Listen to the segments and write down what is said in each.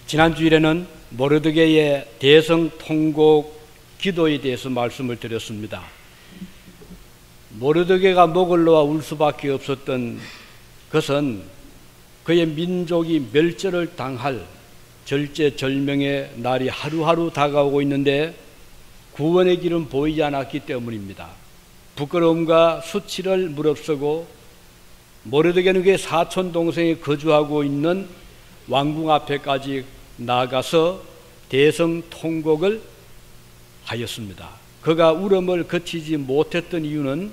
지난주일에는 모르드게의 대성통곡 기도에 대해서 말씀을 드렸습니다. 모르드게가 목을 놓아 울 수밖에 없었던 것은 그의 민족이 멸절을 당할 절제절명의 날이 하루하루 다가오고 있는데 구원의 길은 보이지 않았기 때문입니다. 부끄러움과 수치를 무릅쓰고 모르드게는 그의 사촌 동생이 거주하고 있는 왕궁 앞에까지 나아가서 대성통곡을 하였습니다. 그가 울음을 그치지 못했던 이유는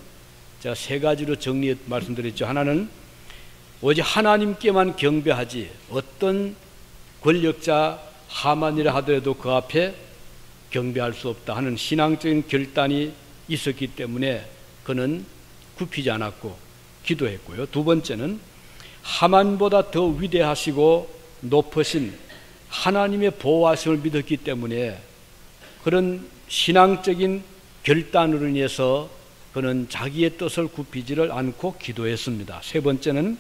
제가 세 가지로 정리해 말씀드렸죠. 하나는 오직 하나님께만 경배하지 어떤 권력자 하만이라 하더라도 그 앞에 경배할 수 없다 하는 신앙적인 결단이 있었기 때문에 그는 굽히지 않았고 기도했고요. 두 번째는 하만보다 더 위대하시고 높으신 하나님의 보호하심을 믿었기 때문에 그런 신앙적인 결단으로 인해서 그는 자기의 뜻을 굽히지를 않고 기도했습니다. 세 번째는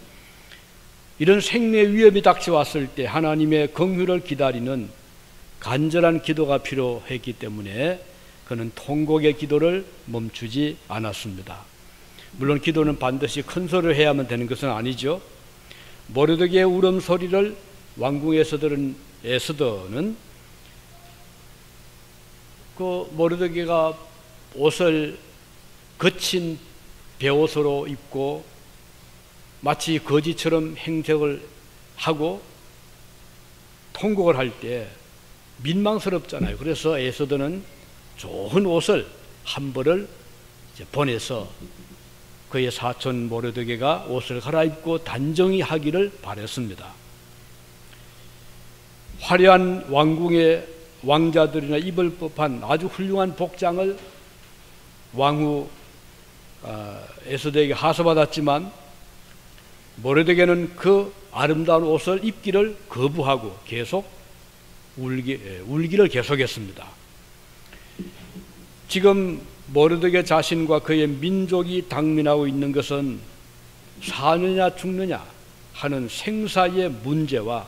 이런 생명의 위협이 닥쳐왔을 때 하나님의 긍휼을 기다리는 간절한 기도가 필요했기 때문에 그는 통곡의 기도를 멈추지 않았습니다. 물론 기도는 반드시 큰 소리를 해야만 되는 것은 아니죠. 모르드게의 울음소리를 왕궁에서 들은 에스더는 그 모르드게가 옷을 거친 베옷으로 입고 마치 거지처럼 행색을 하고 통곡을 할 때 민망스럽잖아요. 그래서 에스더는 좋은 옷을 한 벌을 보내서 그의 사촌 모르드게가 옷을 갈아입고 단정히 하기를 바랬습니다. 화려한 왕궁의 왕자들이나 입을 법한 아주 훌륭한 복장을 왕후 에스더에게 하소받았지만 모르드게는 그 아름다운 옷을 입기를 거부하고 계속 울기를 계속했습니다. 지금 모르드게 자신과 그의 민족이 당면하고 있는 것은 사느냐 죽느냐 하는 생사의 문제와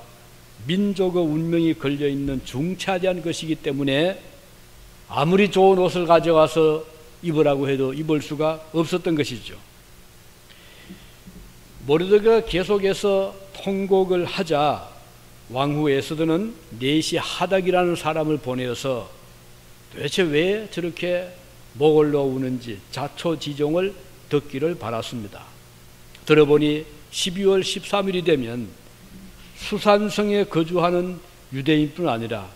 민족의 운명이 걸려있는 중차대한 것이기 때문에 아무리 좋은 옷을 가져가서 입으라고 해도 입을 수가 없었던 것이죠. 모르드게가 계속해서 통곡을 하자 왕후 에스더는 네시 하닥이라는 사람을 보내어서 도대체 왜 저렇게 목을 놓아 우는지 자초지종을 듣기를 바랐습니다. 들어보니 12월 13일이 되면 수산성에 거주하는 유대인뿐 아니라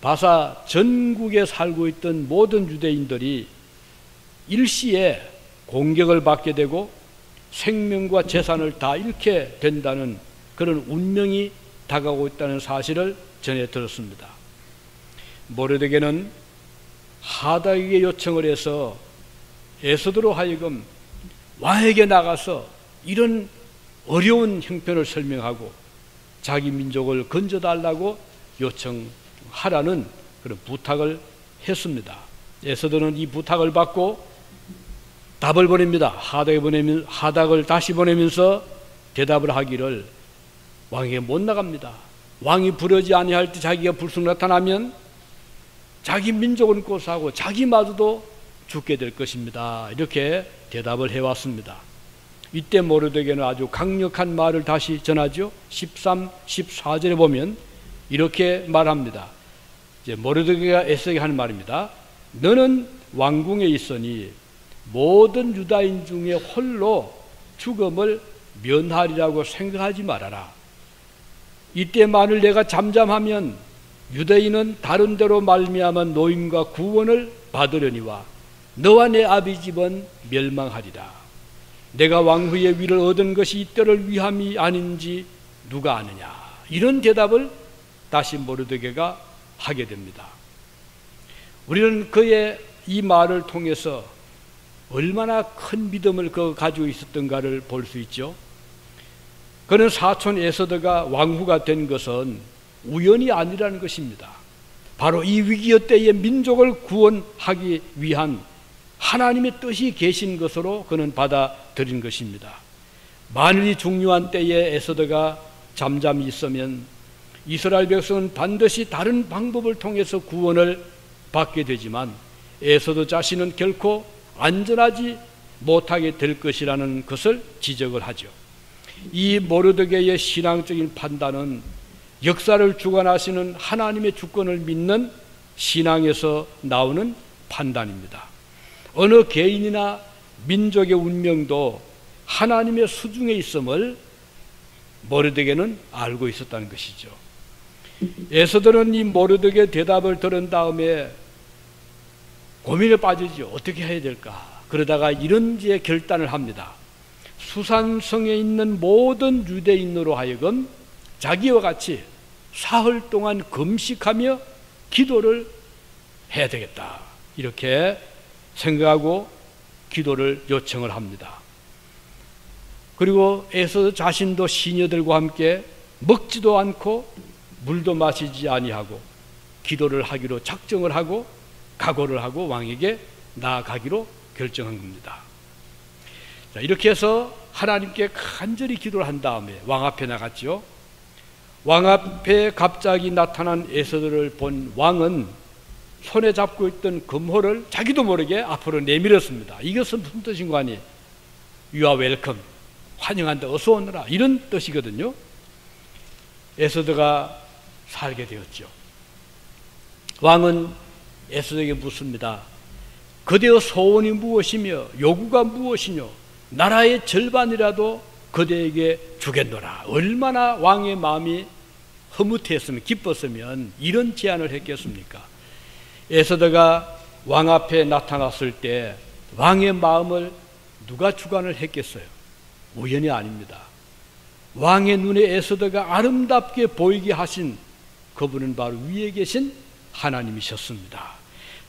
바사 전국에 살고 있던 모든 유대인들이 일시에 공격을 받게 되고 생명과 재산을 다 잃게 된다는 그런 운명이 다가오고 있다는 사실을 전해 들었습니다. 모르드게는 하닥에게 요청을 해서 에스더로 하여금 왕에게 나가서 이런 어려운 형편을 설명하고 자기 민족을 건져달라고 요청하라는 그런 부탁을 했습니다. 에스더는 이 부탁을 받고 답을 보냅니다. 하닥을 다시 보내면서 대답을 하기를 왕에게 못 나갑니다. 왕이 부르지 아니할 때 자기가 불쑥 나타나면 자기 민족은 고사하고 자기마저도 죽게 될 것입니다. 이렇게 대답을 해왔습니다. 이때 모르드게는 아주 강력한 말을 다시 전하죠. 13, 14절에 보면 이렇게 말합니다. 이제 모르드게가 에스더에게 하는 말입니다. 너는 왕궁에 있으니 모든 유다인 중에 홀로 죽음을 면하리라고 생각하지 말아라. 이때 만일 내가 잠잠하면 유대인은 다른 데로 말미암아 노임과 구원을 받으려니와 너와 내 아비 집은 멸망하리라. 내가 왕후의 위를 얻은 것이 이때를 위함이 아닌지 누가 아느냐. 이런 대답을 다시 모르드게가 하게 됩니다. 우리는 그의 이 말을 통해서 얼마나 큰 믿음을 가지고 있었던가를 볼 수 있죠. 그는 사촌 에스더가 왕후가 된 것은 우연이 아니라는 것입니다. 바로 이 위기의 때에 민족을 구원하기 위한 하나님의 뜻이 계신 것으로 그는 받아들인 것입니다. 만일 이 중요한 때에 에스더가 잠잠히 있으면 이스라엘 백성은 반드시 다른 방법을 통해서 구원을 받게 되지만 에서도 자신은 결코 안전하지 못하게 될 것이라는 것을 지적을 하죠. 이 모르드게의 신앙적인 판단은 역사를 주관하시는 하나님의 주권을 믿는 신앙에서 나오는 판단입니다. 어느 개인이나 민족의 운명도 하나님의 수중에 있음을 모르드게는 알고 있었다는 것이죠. 에서들은 이 모르드게의 대답을 들은 다음에 고민에 빠지죠. 어떻게 해야 될까? 그러다가 이런지에 결단을 합니다. 수산성에 있는 모든 유대인으로 하여금 자기와 같이 사흘 동안 금식하며 기도를 해야 되겠다, 이렇게 생각하고 기도를 요청을 합니다. 그리고 에서 자신도 시녀들과 함께 먹지도 않고 물도 마시지 아니하고 기도를 하기로 작정을 하고 각오를 하고 왕에게 나아가기로 결정한 겁니다. 자, 이렇게 해서 하나님께 간절히 기도를 한 다음에 왕 앞에 나갔죠. 왕 앞에 갑자기 나타난 에서들을 본 왕은 손에 잡고 있던 금호를 자기도 모르게 앞으로 내밀었습니다. 이것은 무슨 뜻인 거 아니? You are welcome. 환영한다. 어서 오너라. 이런 뜻이거든요. 에서드가 살게 되었죠. 왕은 에서드에게 묻습니다. 그대의 소원이 무엇이며 요구가 무엇이뇨? 나라의 절반이라도 그대에게 주겠노라. 얼마나 왕의 마음이 흐뭇했으면, 기뻤으면 이런 제안을 했겠습니까? 에서드가 왕 앞에 나타났을 때 왕의 마음을 누가 주관을 했겠어요? 우연이 아닙니다. 왕의 눈에 에서드가 아름답게 보이게 하신 그분은 바로 위에 계신 하나님이셨습니다.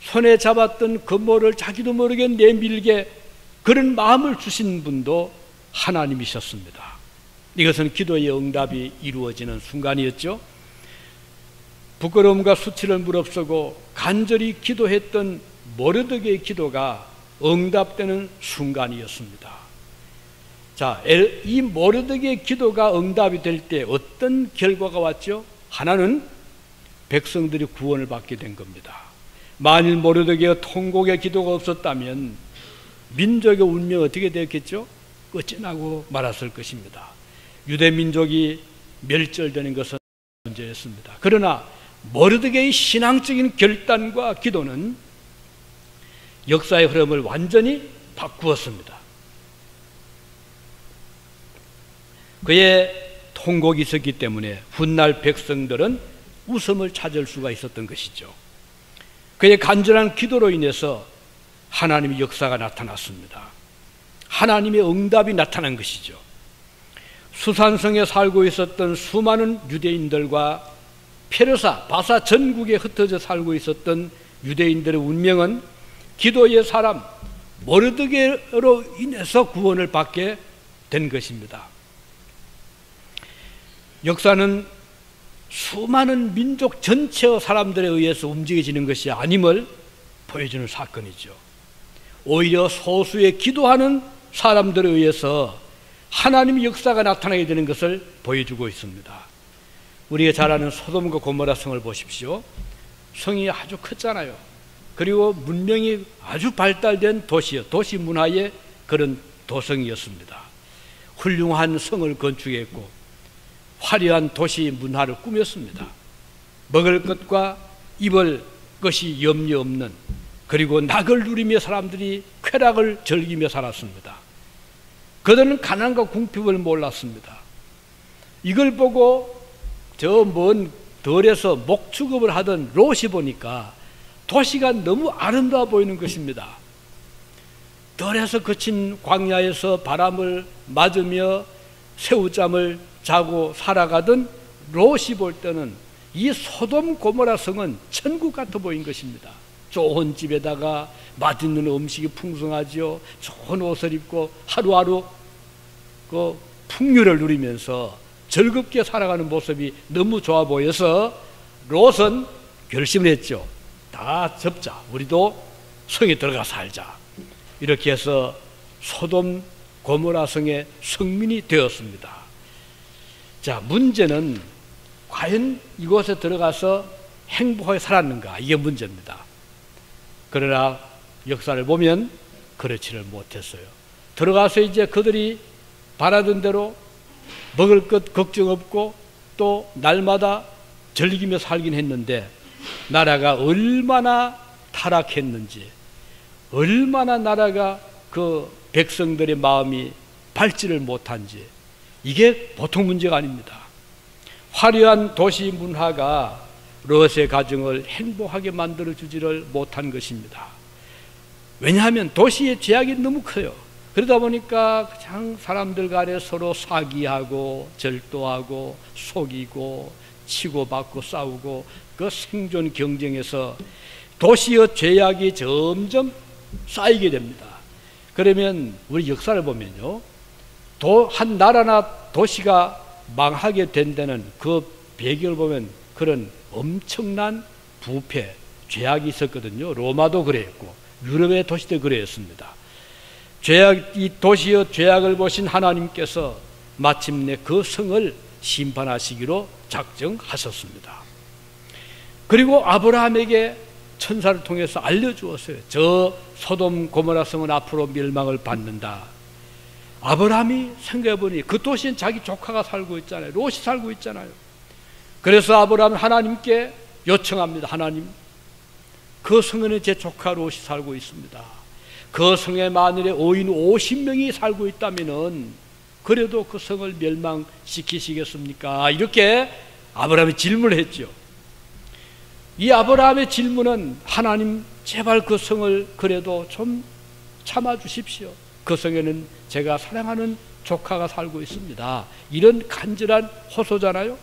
손에 잡았던 금모를 자기도 모르게 내밀게 그런 마음을 주신 분도 하나님이셨습니다. 이것은 기도의 응답이 이루어지는 순간이었죠. 부끄러움과 수치를 무릅쓰고 간절히 기도했던 모르드게의 기도가 응답되는 순간이었습니다. 자, 이 모르드게의 기도가 응답이 될 때 어떤 결과가 왔죠? 하나는 백성들이 구원을 받게 된 겁니다. 만일 모르드게의 통곡의 기도가 없었다면 민족의 운명이 어떻게 되었겠죠? 끝이 나고 말았을 것입니다. 유대 민족이 멸절되는 것은 문제였습니다. 그러나 모르드게의 신앙적인 결단과 기도는 역사의 흐름을 완전히 바꾸었습니다. 그의 통곡이 있었기 때문에 훗날 백성들은 웃음을 찾을 수가 있었던 것이죠. 그의 간절한 기도로 인해서 하나님의 역사가 나타났습니다. 하나님의 응답이 나타난 것이죠. 수산성에 살고 있었던 수많은 유대인들과 페르사, 바사 전국에 흩어져 살고 있었던 유대인들의 운명은 기도의 사람 모르드게로 인해서 구원을 받게 된 것입니다. 역사는 수많은 민족 전체의 사람들에 의해서 움직여지는 것이 아님을 보여주는 사건이죠. 오히려 소수의 기도하는 사람들에 의해서 하나님의 역사가 나타나게 되는 것을 보여주고 있습니다. 우리가 잘 아는 소돔과 고모라 성을 보십시오. 성이 아주 컸잖아요. 그리고 문명이 아주 발달된 도시요, 도시 문화의 그런 도성이었습니다. 훌륭한 성을 건축했고 화려한 도시 문화를 꾸몄습니다. 먹을 것과 입을 것이 염려 없는, 그리고 낙을 누리며 사람들이 쾌락을 즐기며 살았습니다. 그들은 가난과 궁핍을 몰랐습니다. 이걸 보고 저 먼 덜에서 목축업을 하던 롯이 보니까 도시가 너무 아름다워 보이는 것입니다. 덜에서 거친 광야에서 바람을 맞으며 새우잠을 자고 살아가던 롯이 볼 때는 이 소돔 고모라 성은 천국 같아 보인 것입니다. 좋은 집에다가 맛있는 음식이 풍성하지요. 좋은 옷을 입고 하루하루 그 풍류를 누리면서 즐겁게 살아가는 모습이 너무 좋아 보여서 롯은 결심을 했죠. 다 접자. 우리도 성에 들어가 살자. 이렇게 해서 소돔 고모라 성의 성민이 되었습니다. 자, 문제는 과연 이곳에 들어가서 행복하게 살았는가? 이게 문제입니다. 그러나 역사를 보면 그렇지를 못했어요. 들어가서 이제 그들이 바라던 대로 먹을 것 걱정 없고 또 날마다 즐기며 살긴 했는데 나라가 얼마나 타락했는지, 얼마나 나라가 그 백성들의 마음이 밝지를 못한지, 이게 보통 문제가 아닙니다. 화려한 도시 문화가 롯의 가정을 행복하게 만들어주지를 못한 것입니다. 왜냐하면 도시의 죄악이 너무 커요. 그러다 보니까 그냥 사람들 간에 서로 사기하고 절도하고 속이고 치고받고 싸우고 그 생존 경쟁에서 도시의 죄악이 점점 쌓이게 됩니다. 그러면 우리 역사를 보면요, 한 나라나 도시가 망하게 된 데는 그 배경을 보면 그런 엄청난 부패, 죄악이 있었거든요. 로마도 그랬고 유럽의 도시도 그랬습니다. 이 도시의 죄악을 보신 하나님께서 마침내 그 성을 심판하시기로 작정하셨습니다. 그리고 아브라함에게 천사를 통해서 알려주었어요. 저 소돔 고모라 성은 앞으로 멸망을 받는다. 아브라함이 생각해보니 그 도시엔 자기 조카가 살고 있잖아요. 롯이 살고 있잖아요. 그래서 아브라함은 하나님께 요청합니다. 하나님, 그 성에는 제 조카 롯이 살고 있습니다. 그 성에 만일에 어인 50명이 살고 있다면은 그래도 그 성을 멸망시키시겠습니까? 이렇게 아브라함이 질문을 했죠. 이 아브라함의 질문은 하나님, 제발 그 성을 그래도 좀 참아주십시오. 그 성에는 제가 사랑하는 조카가 살고 있습니다. 이런 간절한 호소잖아요.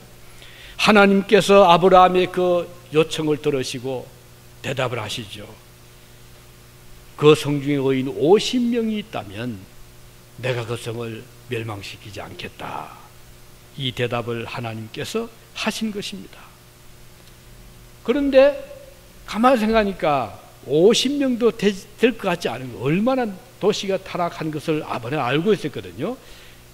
하나님께서 아브라함의 그 요청을 들으시고 대답을 하시죠. 그 성 중에 어인 50명이 있다면 내가 그 성을 멸망시키지 않겠다. 이 대답을 하나님께서 하신 것입니다. 그런데 가만히 생각하니까 50명도 될 것 같지 않은 거, 얼마나 도시가 타락한 것을 아브라함이 알고 있었거든요.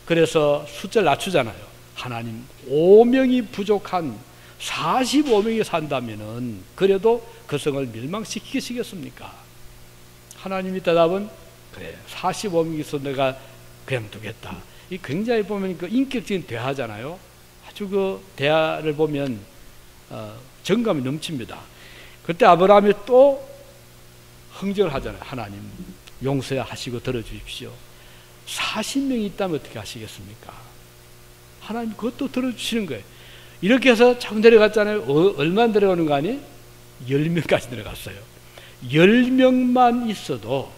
그래서 숫자를 낮추잖아요. 하나님, 5명이 부족한 45명이 산다면은 그래도 그 성을 멸망시키시겠습니까? 하나님의 대답은 그래, 45명이 있어 내가 그냥 두겠다. 이 굉장히 보면 그 인격적인 대화잖아요. 아주 그 대화를 보면 정감이 넘칩니다. 그때 아브라함이 또 흥정을 하잖아요. 하나님, 용서하시고 들어주십시오. 40명이 있다면 어떻게 하시겠습니까? 하나님 그것도 들어주시는 거예요. 이렇게 해서 자꾸 내려갔잖아요. 얼마나 내려가는 거 아니? 10명까지 내려갔어요. 10명만 있어도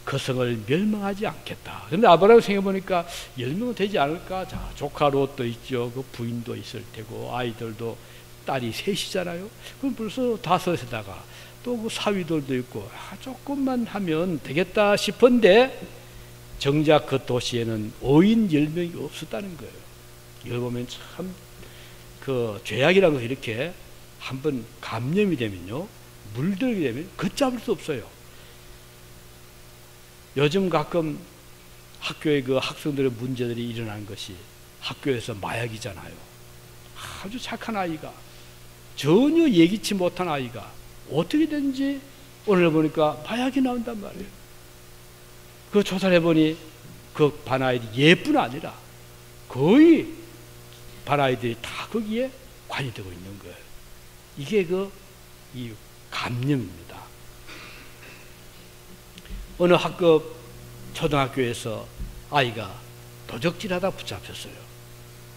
그 성을 멸망하지 않겠다. 그런데 아브라함이 생각해보니까 10명은 되지 않을까? 자, 조카 롯도 있죠. 그 부인도 있을 테고 아이들도 딸이 셋이잖아요. 그럼 벌써 5에다가 또 그 사위들도 있고 조금만 하면 되겠다 싶은데 정작 그 도시에는 어인 10명이 없었다는 거예요. 이걸 보면 참 그 죄악이라는 것이 이렇게 한번 감염이 되면요, 물들게 되면 걷잡을 수 없어요. 요즘 가끔 학교에 그 학생들의 문제들이 일어난 것이 학교에서 마약이잖아요. 아주 착한 아이가, 전혀 예기치 못한 아이가 어떻게 된지 오늘 보니까 마약이 나온단 말이에요. 그 조사를 해보니 그 반 아이들이 예뿐 아니라 거의 반 아이들이 다 거기에 관여되고 있는 거예요. 이게 이 감염입니다. 어느 학급 초등학교에서 아이가 도적질하다 붙잡혔어요.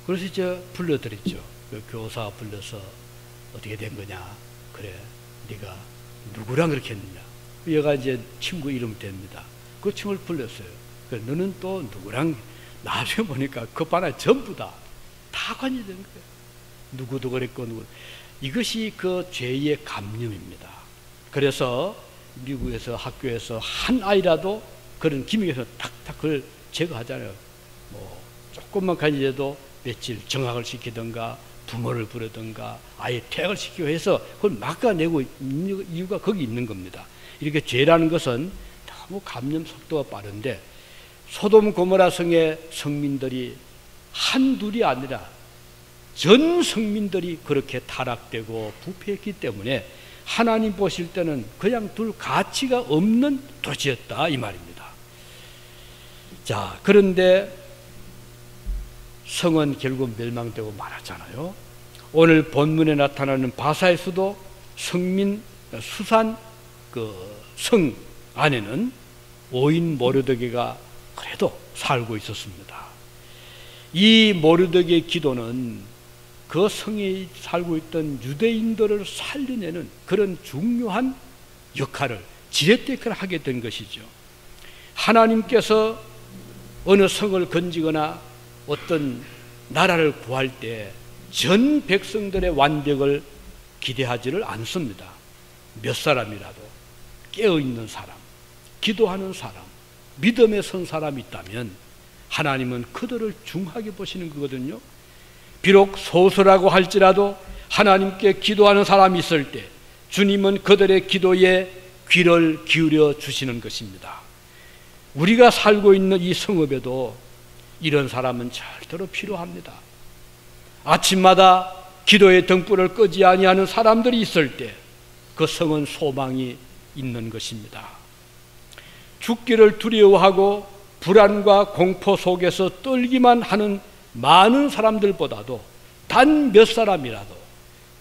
그래서 이제 불러드렸죠. 그 교사 불러서 어떻게 된 거냐. 그래, 네가 누구랑 그렇게 했느냐. 얘가 이제 친구 이름 됩니다. 그 친구를 불렀어요. 그래, 너는 또 누구랑. 나중에 보니까 그 반에 전부 다 관여된 거예요. 누구도 그랬고 누구. 이것이 그 죄의 감염입니다. 그래서 미국에서 학교에서 한 아이라도 그런 기믹에서 탁탁 그걸 제거하잖아요. 뭐 조금만 관여해도 며칠 정학을 시키든가 부모를 부르든가 아예 퇴학을 시키고 해서 그걸 막아내고 있는 이유가 거기 있는 겁니다. 이렇게 죄라는 것은 너무 감염 속도가 빠른데 소돔 고모라 성의 성민들이 한둘이 아니라 전 성민들이 그렇게 타락되고 부패했기 때문에 하나님 보실 때는 그냥 둘 가치가 없는 도시였다 이 말입니다. 자, 그런데 성은 결국 멸망되고 말았잖아요. 오늘 본문에 나타나는 바사에서도 성민 수산 그 성 안에는 오인 모르드게가 그래도 살고 있었습니다. 이 모르드게의 기도는 그 성에 살고 있던 유대인들을 살려내는 그런 중요한 역할을 지렛대 역할을 하게 된 것이죠. 하나님께서 어느 성을 건지거나 어떤 나라를 구할 때 전 백성들의 완벽을 기대하지를 않습니다. 몇 사람이라도 깨어있는 사람, 기도하는 사람, 믿음에 선 사람이 있다면 하나님은 그들을 중하게 보시는 거거든요. 비록 소수라고 할지라도 하나님께 기도하는 사람이 있을 때 주님은 그들의 기도에 귀를 기울여 주시는 것입니다. 우리가 살고 있는 이 성읍에도 이런 사람은 절대로 필요합니다. 아침마다 기도의 등불을 끄지 아니하는 사람들이 있을 때 그 성은 소망이 있는 것입니다. 죽기를 두려워하고 불안과 공포 속에서 떨기만 하는 많은 사람들보다도 단 몇 사람이라도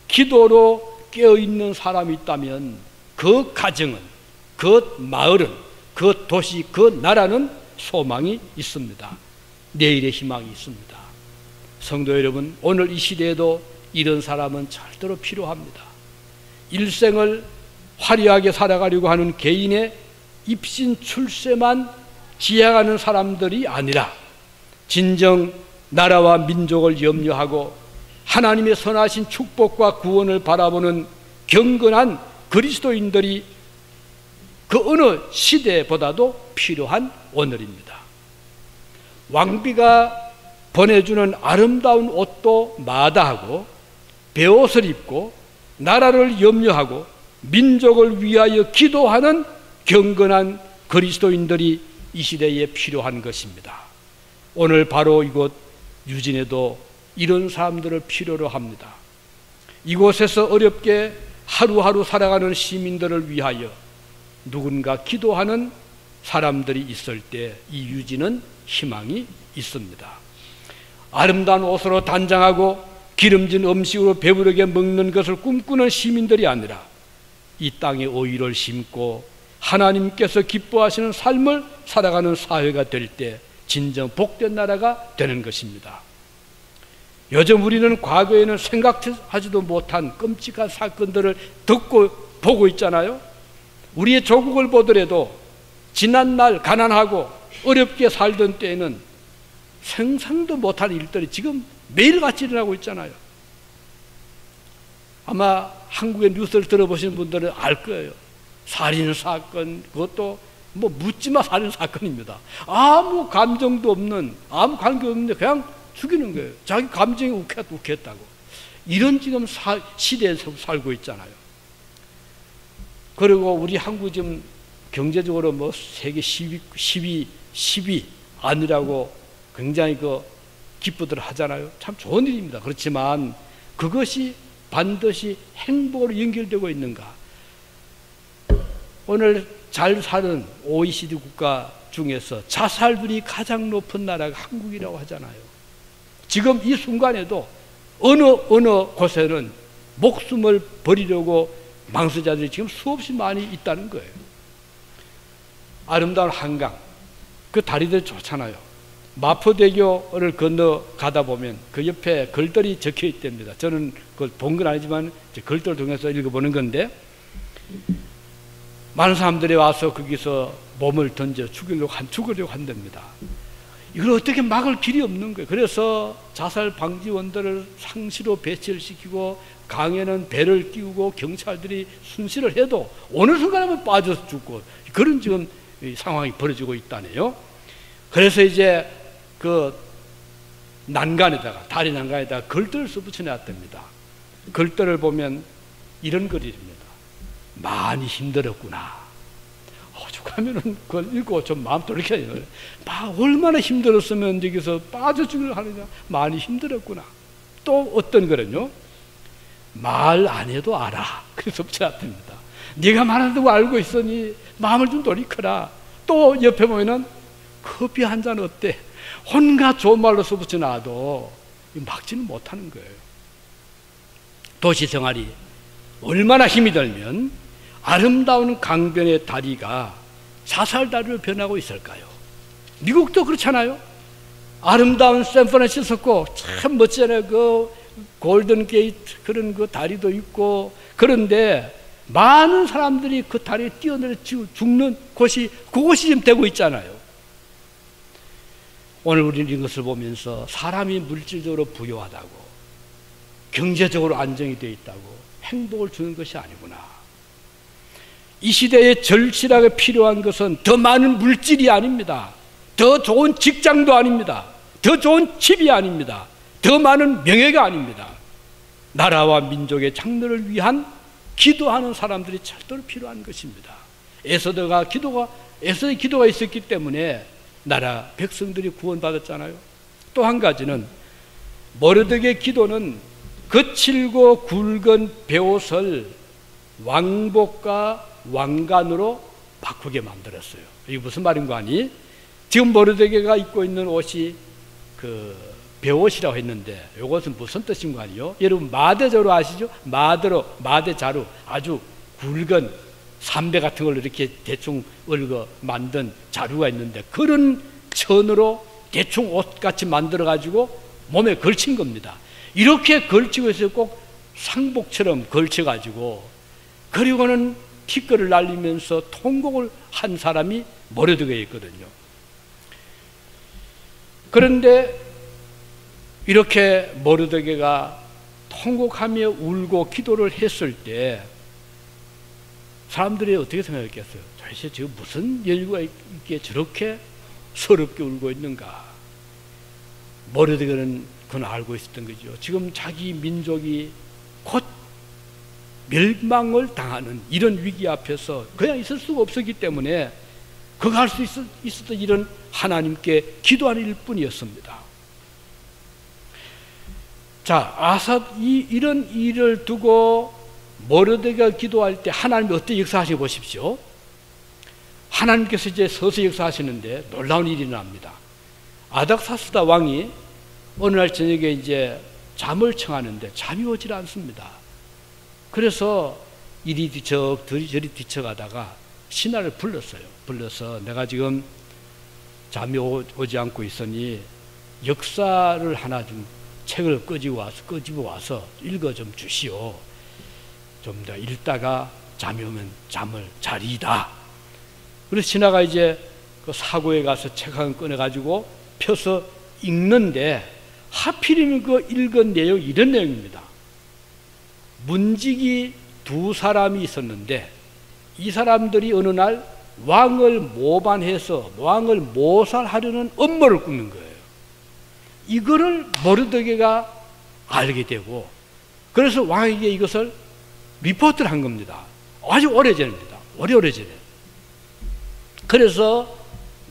기도로 깨어있는 사람이 있다면 그 가정은, 그 마을은, 그 도시, 그 나라는 소망이 있습니다. 내일의 희망이 있습니다. 성도 여러분, 오늘 이 시대에도 이런 사람은 절대로 필요합니다. 일생을 화려하게 살아가려고 하는 개인의 입신 출세만 지향하는 사람들이 아니라 진정 나라와 민족을 염려하고 하나님의 선하신 축복과 구원을 바라보는 경건한 그리스도인들이 그 어느 시대보다도 필요한 오늘입니다. 왕비가 보내주는 아름다운 옷도 마다하고 베옷을 입고 나라를 염려하고 민족을 위하여 기도하는 경건한 그리스도인들이 이 시대에 필요한 것입니다. 오늘 바로 이곳 유진에도 이런 사람들을 필요로 합니다. 이곳에서 어렵게 하루하루 살아가는 시민들을 위하여 누군가 기도하는 사람들이 있을 때 이 유진은 희망이 있습니다. 아름다운 옷으로 단장하고 기름진 음식으로 배부르게 먹는 것을 꿈꾸는 시민들이 아니라 이 땅에 오이를 심고 하나님께서 기뻐하시는 삶을 살아가는 사회가 될 때 진정 복된 나라가 되는 것입니다. 요즘 우리는 과거에는 생각하지도 못한 끔찍한 사건들을 듣고 보고 있잖아요. 우리의 조국을 보더라도 지난날 가난하고 어렵게 살던 때에는 상상도 못할 일들이 지금 매일같이 일어나고 있잖아요. 아마 한국의 뉴스를 들어보신 분들은 알 거예요. 살인사건, 그것도 뭐 묻지마 살인사건입니다. 아무 감정도 없는, 아무 관계 없는데 그냥 죽이는 거예요. 자기 감정이 욱했다고. 이런 지금 시대에서 살고 있잖아요. 그리고 우리 한국 지금 경제적으로 뭐 세계 10위 아니라고 굉장히 기쁘들 하잖아요. 참 좋은 일입니다. 그렇지만 그것이 반드시 행복으로 연결되고 있는가? 오늘 잘 사는 OECD 국가 중에서 자살률이 가장 높은 나라가 한국이라고 하잖아요. 지금 이 순간에도 어느 곳에는 목숨을 버리려고 망설자들이 지금 수없이 많이 있다는 거예요. 아름다운 한강, 그 다리들 좋잖아요. 마포대교를 건너가다 보면 그 옆에 글들이 적혀 있답니다. 저는 그걸 본 건 아니지만 글들을 통해서 읽어보는 건데, 많은 사람들이 와서 거기서 몸을 던져 죽으려고 한답니다. 이걸 어떻게 막을 길이 없는 거예요. 그래서 자살 방지원들을 상시로 배치를 시키고 강에는 배를 띄우고 경찰들이 순시를 해도 어느 순간에 빠져서 죽고 그런 지금 상황이 벌어지고 있다네요. 그래서 이제 그 난간에다가, 다리 난간에다가 글들을 써붙여놨답니다. 글들을 보면 이런 글입니다. 많이 힘들었구나. 오죽하면은 그걸 읽고 좀 마음 돌이켜요. 얼마나 힘들었으면 여기서 빠져 죽으려 하느냐. 많이 힘들었구나. 또 어떤 거는요, 말 안 해도 알아. 그래서 제압됩니다. 네가 말한다고 알고 있으니 마음을 좀 돌이켜라. 또 옆에 보면은 커피 한 잔 어때? 온갖 좋은 말로 써붙여 놔도 막지는 못하는 거예요. 도시 생활이 얼마나 힘이 들면 아름다운 강변의 다리가 사살다리로 변하고 있을까요? 미국도 그렇잖아요. 아름다운 샌프란시스코 참 멋지잖아요. 그 골든 게이트 그런 그 다리도 있고, 그런데 많은 사람들이 그 다리에 뛰어내려 죽는 곳이 그곳이 지금 되고 있잖아요. 오늘 우리는 이것을 보면서 사람이 물질적으로 부유하다고, 경제적으로 안정이 되어 있다고 행복을 주는 것이 아니구나. 이 시대에 절실하게 필요한 것은 더 많은 물질이 아닙니다. 더 좋은 직장도 아닙니다. 더 좋은 집이 아닙니다. 더 많은 명예가 아닙니다. 나라와 민족의 장래를 위한 기도하는 사람들이 절대로 필요한 것입니다. 에서더의 기도가 있었기 때문에 나라 백성들이 구원받았잖아요. 또 한 가지는 모르드게의 기도는 거칠고 굵은 베옷을 왕복과 왕관으로 바꾸게 만들었어요. 이게 무슨 말인가 하니, 지금 모르드게가 입고 있는 옷이 그 베옷이라고 했는데 이것은 무슨 뜻인가 하니요, 여러분 마대자루 아시죠? 마대자루, 아주 굵은 삼배 같은 걸로 이렇게 대충 얽어 만든 자루가 있는데, 그런 천으로 대충 옷같이 만들어 가지고 몸에 걸친 겁니다. 이렇게 걸치고 있어요. 꼭 상복처럼 걸쳐 가지고, 그리고는 티끌을 날리면서 통곡을 한 사람이 모르드게였거든요. 그런데 이렇게 모르드게가 통곡하며 울고 기도를 했을 때 사람들이 어떻게 생각했겠어요? 도대체 지금 무슨 여유가 있기에 저렇게 서럽게 울고 있는가? 모르드게는 그건 알고 있었던 거죠. 지금 자기 민족이 곧 멸망을 당하는 이런 위기 앞에서 그냥 있을 수가 없었기 때문에 그가 할 수 있었던 일은 하나님께 기도하는 일뿐이었습니다. 자, 이런 일을 두고 모르드게가 기도할 때 하나님이 어떻게 역사하시고 보십시오. 하나님께서 이제 서서 역사하시는데 놀라운 일이 일어납니다. 아닥사스다 왕이 어느 날 저녁에 이제 잠을 청하는데 잠이 오질 않습니다. 그래서 이리 뒤척 저리 뒤척하다가 신하를 불렀어요. 불러서 내가 지금 잠이 오지 않고 있으니 역사를 하나 좀 책을 끄집어 와서 읽어 좀 주시오. 좀 더 읽다가 잠이 오면 잠을 자리이다. 그래서 신하가 이제 그 사고에 가서 책 한 권 꺼내가지고 펴서 읽는데, 하필이면 그 읽은 내용이 이런 내용입니다. 문지기 두 사람이 있었는데 이 사람들이 어느 날 왕을 모반해서 왕을 모살하려는 음모를 꾸민 거예요. 이거를 모르드게가 알게 되고, 그래서 왕에게 이것을 리포트를 한 겁니다. 아주 오래전입니다. 오래전에. 그래서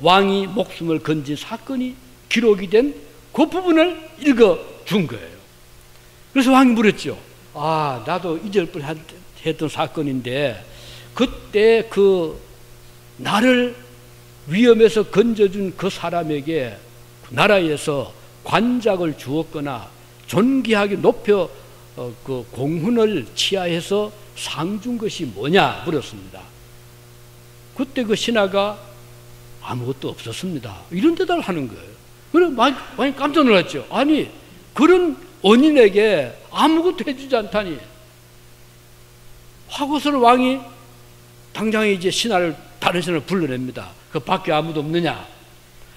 왕이 목숨을 건진 사건이 기록이 된 그 부분을 읽어준 거예요. 그래서 왕이 물었죠. 아, 나도 잊을 뻔했던 사건인데 그때 그 나를 위험에서 건져준 그 사람에게 나라에서 관작을 주었거나 존귀하게 높여 그 공훈을 치하해서 상 준 것이 뭐냐 물었습니다. 그때 그 신하가 아무것도 없었습니다. 이런 대답을 하는 거예요. 그래 많이 깜짝 놀랐죠. 아니, 그런 언인에게 아무것도 해주지 않다니. 하고서는 왕이 당장에 이제 다른 신하를 불러냅니다. 그 밖에 아무도 없느냐.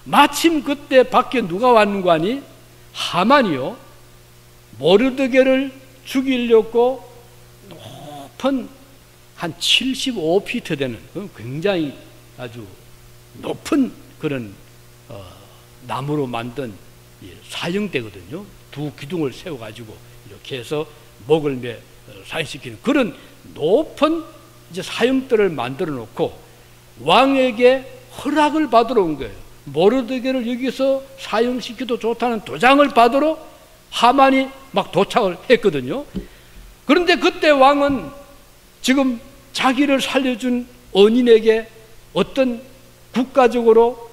마침 그때 밖에 누가 왔는가 하니 하만이요, 모르드게를 죽이려고 높은 한 75피트 되는 굉장히 아주 높은 그런 나무로 만든 사형대거든요. 두 기둥을 세워가지고 이렇게 해서 목을 사형시키는 그런 높은 이제 사형대를 만들어 놓고 왕에게 허락을 받으러 온 거예요. 모르드게를 여기서 사형시켜도 좋다는 도장을 받으러 하만이 막 도착을 했거든요. 그런데 그때 왕은 지금 자기를 살려준 언인에게 어떤 국가적으로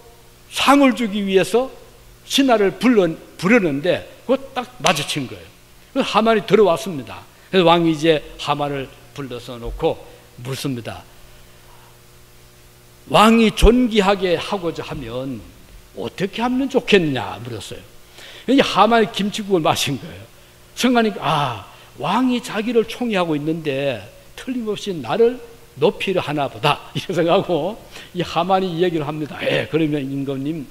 상을 주기 위해서 신하를 부르는데 그거 딱 마주친 거예요. 그래서 하만이 들어왔습니다. 그래서 왕이 이제 하만을 불러서 놓고 묻습니다. 왕이 존귀하게 하고자 하면 어떻게 하면 좋겠냐 물었어요. 하만이 김치국을 마신 거예요. 성관이 왕이 자기를 총애하고 있는데 틀림없이 나를 높이려 하나 보다 이렇게 생각하고 이 하만이 이 얘기를 합니다. 그러면 임금님,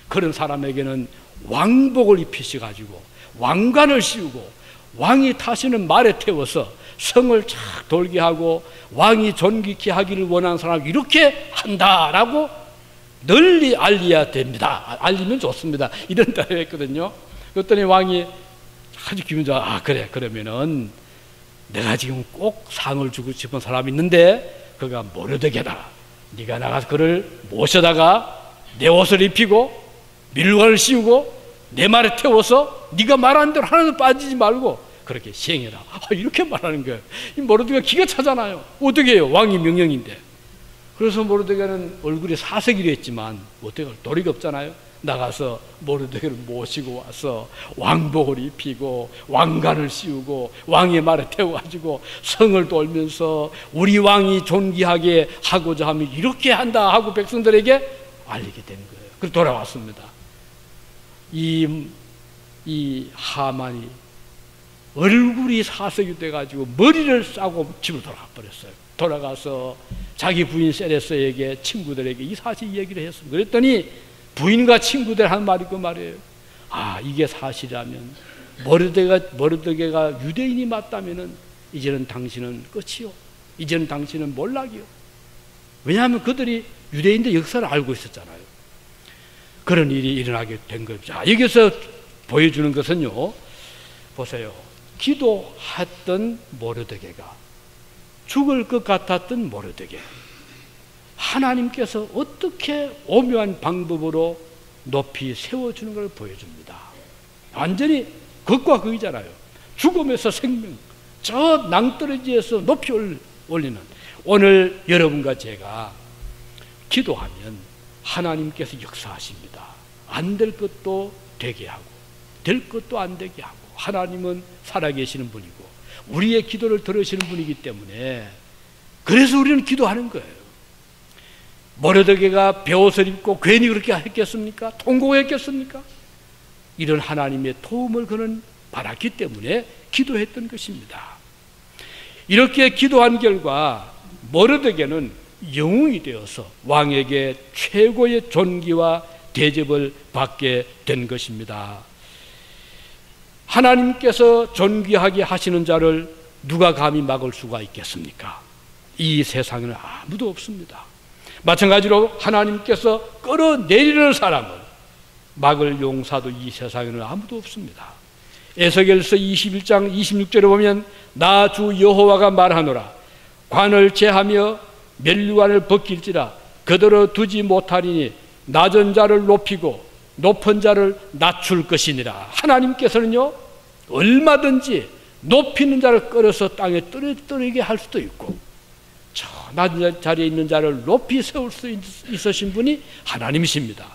그런 사람에게는 왕복을 입히셔가지고 왕관을 씌우고 왕이 타시는 말에 태워서 성을 착 돌게 하고 왕이 존귀케 하기를 원하는 사람 이렇게 한다라고 널리 알려야 됩니다. 알리면 좋습니다. 이런 따로 했거든요. 그랬더니 왕이 아주 기분 좋아. 그래, 그러면은 내가 지금 꼭 상을 주고 싶은 사람이 있는데 그가 모르드게다. 네가 나가서 그를 모셔다가 내 옷을 입히고 밀관을 씌우고 내 말에 태워서 네가 말하는 대로 하나도 빠지지 말고 그렇게 시행해라. 이렇게 말하는 거예요. 이 모르드게가 기가 차잖아요. 어떻게 해요? 왕이 명령인데. 그래서 모르드게는 얼굴이 사색이려 했지만 어떻게 도리가 없잖아요. 나가서 모르드게를 모시고 와서 왕복을 입히고 왕관을 씌우고 왕의 말에 태워가지고 성을 돌면서 우리 왕이 존귀하게 하고자 하면 이렇게 한다 하고 백성들에게 알리게 된 거예요. 그래서 돌아왔습니다. 이 하만이 얼굴이 사색이 돼가지고 머리를 싸고 집으로 돌아가 버렸어요. 돌아가서 자기 부인 세레스에게 친구들에게 이 사실 얘기를 했습니다. 그랬더니 부인과 친구들 한 말이 그 말이에요. 이게 사실이라면 모르드게가 유대인이 맞다면은 이제는 당신은 끝이요. 이제는 당신은 몰락이요. 왜냐하면 그들이 유대인들 역사를 알고 있었잖아요. 그런 일이 일어나게 된 거죠. 여기서 보여주는 것은요, 보세요. 기도했던 모르드게가, 죽을 것 같았던 모르드게, 하나님께서 어떻게 오묘한 방법으로 높이 세워주는 걸 보여줍니다. 완전히 극과 극이잖아요. 죽음에서 생명, 저 낭떠러지에서 높이 올리는. 오늘 여러분과 제가 기도하면 하나님께서 역사하십니다. 안 될 것도 되게 하고 될 것도 안 되게 하고, 하나님은 살아계시는 분이고 우리의 기도를 들으시는 분이기 때문에 그래서 우리는 기도하는 거예요. 모르드게가 베옷을 입고 괜히 그렇게 했겠습니까? 통곡했겠습니까? 이런 하나님의 도움을 그는 받았기 때문에 기도했던 것입니다. 이렇게 기도한 결과 모르드게는 영웅이 되어서 왕에게 최고의 존귀와 대접을 받게 된 것입니다. 하나님께서 존귀하게 하시는 자를 누가 감히 막을 수가 있겠습니까? 이 세상에는 아무도 없습니다. 마찬가지로 하나님께서 끌어내리는 사람을 막을 용사도 이 세상에는 아무도 없습니다. 에스겔서 21장 26절에 보면 나 주 여호와가 말하노라. 관을 제하며 면류관을 벗길지라 그대로 두지 못하리니 낮은 자를 높이고 높은 자를 낮출 것이니라. 하나님께서는요, 얼마든지 높이는 자를 끌어서 땅에 떨어지게 할 수도 있고 저 낮은 자리에 있는 자를 높이 세울 수 있으신 분이 하나님이십니다.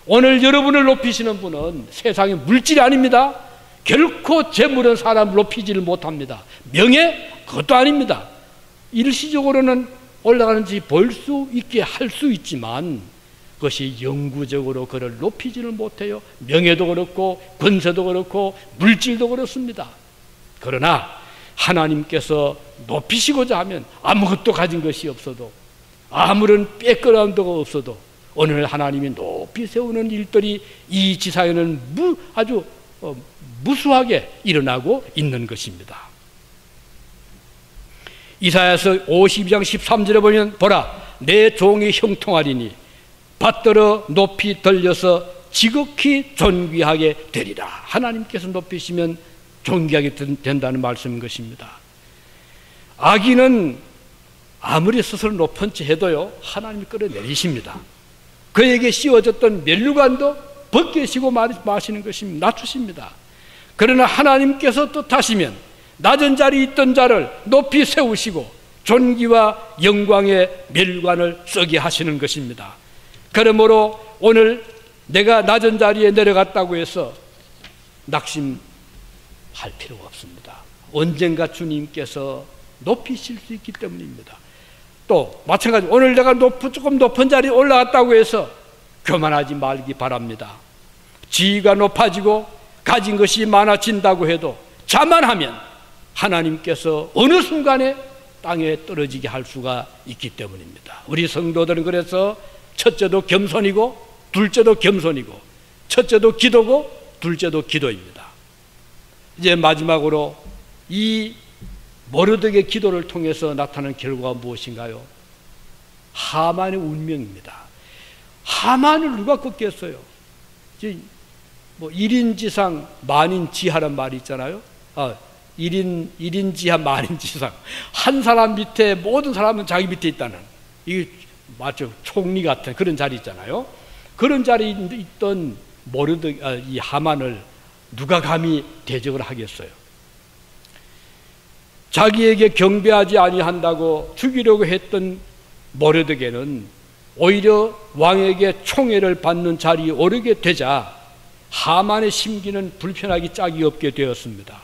오늘 여러분을 높이시는 분은 세상의 물질이 아닙니다. 결코 재물은 사람을 높이지를 못합니다. 명예, 그것도 아닙니다. 일시적으로는 올라가는지 볼 수 있게 할 수 있지만 그것이 영구적으로 그를 높이지를 못해요. 명예도 그렇고 권세도 그렇고 물질도 그렇습니다. 그러나 하나님께서 높이시고자 하면 아무것도 가진 것이 없어도, 아무런 백그라운드가 없어도 오늘 하나님이 높이 세우는 일들이 이 지상에는 아주 무수하게 일어나고 있는 것입니다. 이사야서 52장 13절에 보면 보라, 내 종이 형통하리니 받들어 높이 들려서 지극히 존귀하게 되리라. 하나님께서 높이시면 존귀하게 된다는 말씀인 것입니다. 악인은 아무리 스스로 높은 채 해도요, 하나님이 끌어내리십니다. 그에게 씌워졌던 면류관도 벗기시고 마시는 것입니다. 낮추십니다. 그러나 하나님께서 뜻하시면 낮은 자리에 있던 자를 높이 세우시고 존귀와 영광의 멸관을 쓰게 하시는 것입니다. 그러므로 오늘 내가 낮은 자리에 내려갔다고 해서 낙심할 필요가 없습니다. 언젠가 주님께서 높이실 수 있기 때문입니다. 또 마찬가지로 오늘 내가 조금 높은 자리에 올라갔다고 해서 교만하지 말기 바랍니다. 지위가 높아지고 가진 것이 많아진다고 해도 자만하면 하나님께서 어느 순간에 땅에 떨어지게 할 수가 있기 때문입니다. 우리 성도들은 그래서 첫째도 겸손이고 둘째도 겸손이고 첫째도 기도고 둘째도 기도입니다. 이제 마지막으로 이 모르드게의 기도를 통해서 나타난 결과가 무엇인가요? 하만의 운명입니다. 하만을 누가 꺾겠어요? 뭐 1인지상 만인지하란 말이 있잖아요. 1인지하 만인지상. 한 사람 밑에 모든 사람은 자기 밑에 있다는, 이게 맞죠? 총리 같은 그런 자리 있잖아요. 그런 자리에 있던 이 하만을 누가 감히 대적을 하겠어요? 자기에게 경배하지 아니한다고 죽이려고 했던 모르드게는 오히려 왕에게 총애를 받는 자리에 오르게 되자 하만의 심기는 불편하기 짝이 없게 되었습니다.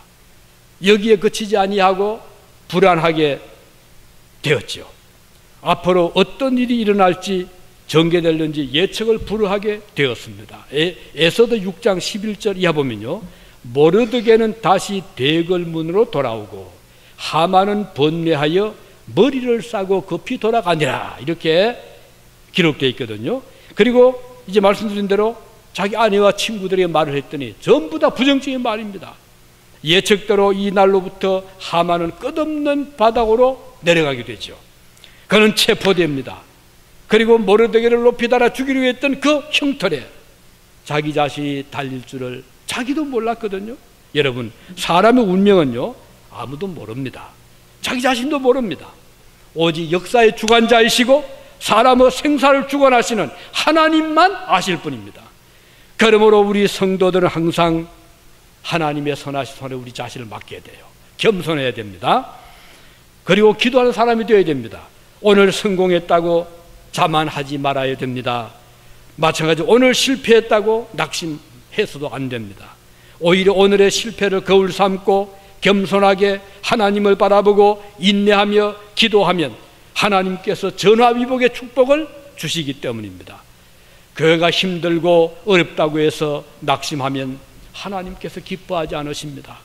여기에 그치지 아니하고 불안하게 되었지요. 앞으로 어떤 일이 일어날지 전개될는지 예측을 불허하게 되었습니다. 에서도 6장 11절 이하 보면요, 모르드게는 다시 대궐문으로 돌아오고 하만은 번뇌하여 머리를 싸고 급히 돌아가니라, 이렇게 기록되어 있거든요. 그리고 이제 말씀드린 대로 자기 아내와 친구들에게 말을 했더니 전부 다 부정적인 말입니다. 예측대로 이 날로부터 하만은 끝없는 바닥으로 내려가게 되죠. 그는 체포됩니다. 그리고 모르드게를 높이 달아 죽이려고 했던 그 형틀에 자기 자신이 달릴 줄을 자기도 몰랐거든요. 여러분, 사람의 운명은요, 아무도 모릅니다. 자기 자신도 모릅니다. 오직 역사의 주관자이시고 사람의 생사를 주관하시는 하나님만 아실 뿐입니다. 그러므로 우리 성도들은 항상 하나님의 선하신 손에 우리 자신을 맡겨야 돼요. 겸손해야 됩니다. 그리고 기도하는 사람이 되어야 됩니다. 오늘 성공했다고 자만하지 말아야 됩니다. 마찬가지로 오늘 실패했다고 낙심해서도 안 됩니다. 오히려 오늘의 실패를 거울 삼고 겸손하게 하나님을 바라보고 인내하며 기도하면 하나님께서 전화위복의 축복을 주시기 때문입니다. 교회가 힘들고 어렵다고 해서 낙심하면 하나님께서 기뻐하지 않으십니다.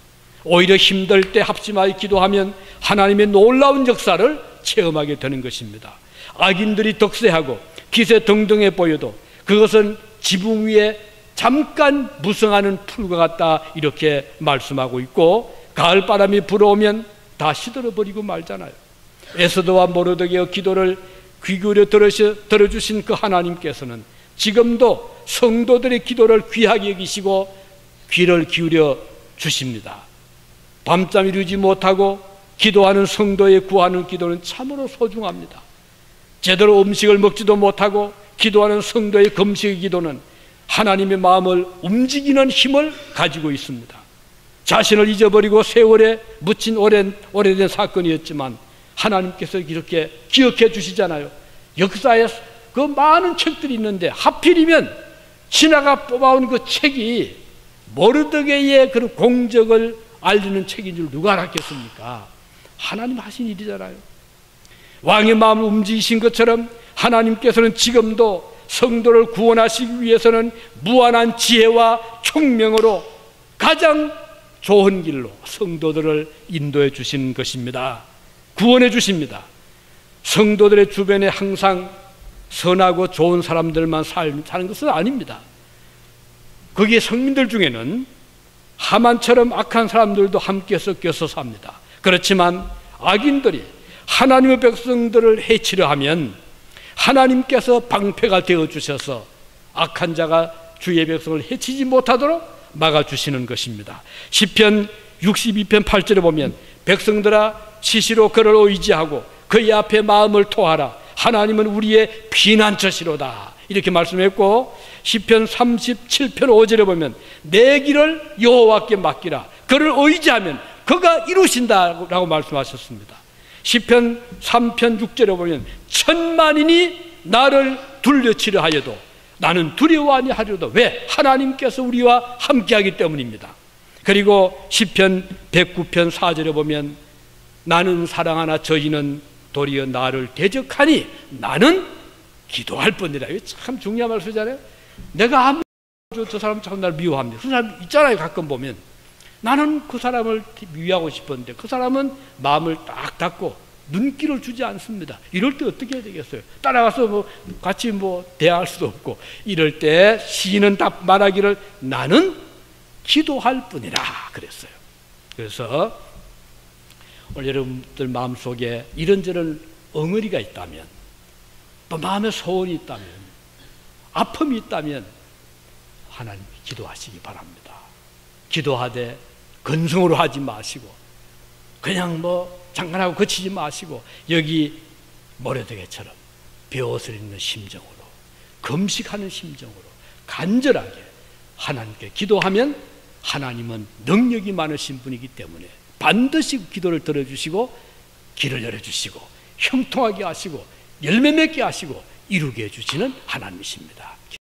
오히려 힘들 때 합심하여 기도하면 하나님의 놀라운 역사를 체험하게 되는 것입니다. 악인들이 덕세하고 기세 등등해 보여도 그것은 지붕 위에 잠깐 무성하는 풀과 같다, 이렇게 말씀하고 있고, 가을바람이 불어오면 다 시들어버리고 말잖아요. 에스더와 모르드게의 기도를 귀 기울여 들어주신 그 하나님께서는 지금도 성도들의 기도를 귀하게 여기시고 귀를 기울여 주십니다. 밤잠 이루지 못하고 기도하는 성도의 구하는 기도는 참으로 소중합니다. 제대로 음식을 먹지도 못하고 기도하는 성도의 금식의 기도는 하나님의 마음을 움직이는 힘을 가지고 있습니다. 자신을 잊어버리고 세월에 묻힌 오래된 사건이었지만 하나님께서 이렇게 기억해 주시잖아요. 역사에 그 많은 책들이 있는데 하필이면 신하가 뽑아온 그 책이 모르드게의 그런 공적을 알리는 책인 줄 누가 알았겠습니까? 하나님 하신 일이잖아요. 왕의 마음을 움직이신 것처럼 하나님께서는 지금도 성도를 구원하시기 위해서는 무한한 지혜와 총명으로 가장 좋은 길로 성도들을 인도해 주시는 것입니다. 구원해 주십니다. 성도들의 주변에 항상 선하고 좋은 사람들만 사는 것은 아닙니다. 거기에 성민들 중에는 하만처럼 악한 사람들도 함께 섞여서 삽니다. 그렇지만 악인들이 하나님의 백성들을 해치려 하면 하나님께서 방패가 되어주셔서 악한 자가 주의 백성을 해치지 못하도록 막아주시는 것입니다. 시편 62편 8절에 보면 백성들아 시시로 그를 의지하고 그의 앞에 마음을 토하라. 하나님은 우리의 피난처시로다, 이렇게 말씀했고, 시편 37편 5절에 보면 내 길을 여호와께 맡기라. 그를 의지하면 그가 이루신다라고 말씀하셨습니다. 시편 3편 6절에 보면 천만인이 나를 둘러치려 하여도 나는 두려워 아니하리로다. 왜? 하나님께서 우리와 함께하기 때문입니다. 그리고 시편 109편 4절에 보면 나는 사랑하나 저희는 도리어 나를 대적하니 나는 기도할 뿐이라. 이거 참 중요한 말씀이잖아요. 내가 아무 저 사람 참 날 미워합니다. 그 사람 있잖아요. 가끔 보면 나는 그 사람을 위하고 싶었는데 그 사람은 마음을 딱 닫고 눈길을 주지 않습니다. 이럴 때 어떻게 해야 되겠어요? 따라가서 같이 대화할 수도 없고, 이럴 때 시인은 딱 말하기를 나는 기도할 뿐이라 그랬어요. 그래서 오늘 여러분들 마음속에 이런저런 엉어리가 있다면, 또 마음에 소원이 있다면, 아픔이 있다면 하나님께 기도하시기 바랍니다. 기도하되 근성으로 하지 마시고 그냥 장관하고 거치지 마시고 여기 모래덕에처럼 벼옷을 입는 심정으로, 금식하는 심정으로 간절하게 하나님께 기도하면 하나님은 능력이 많으신 분이기 때문에 반드시 기도를 들어주시고 길을 열어주시고 형통하게 하시고 열매 맺게 하시고 이루게 해주시는 하나님이십니다.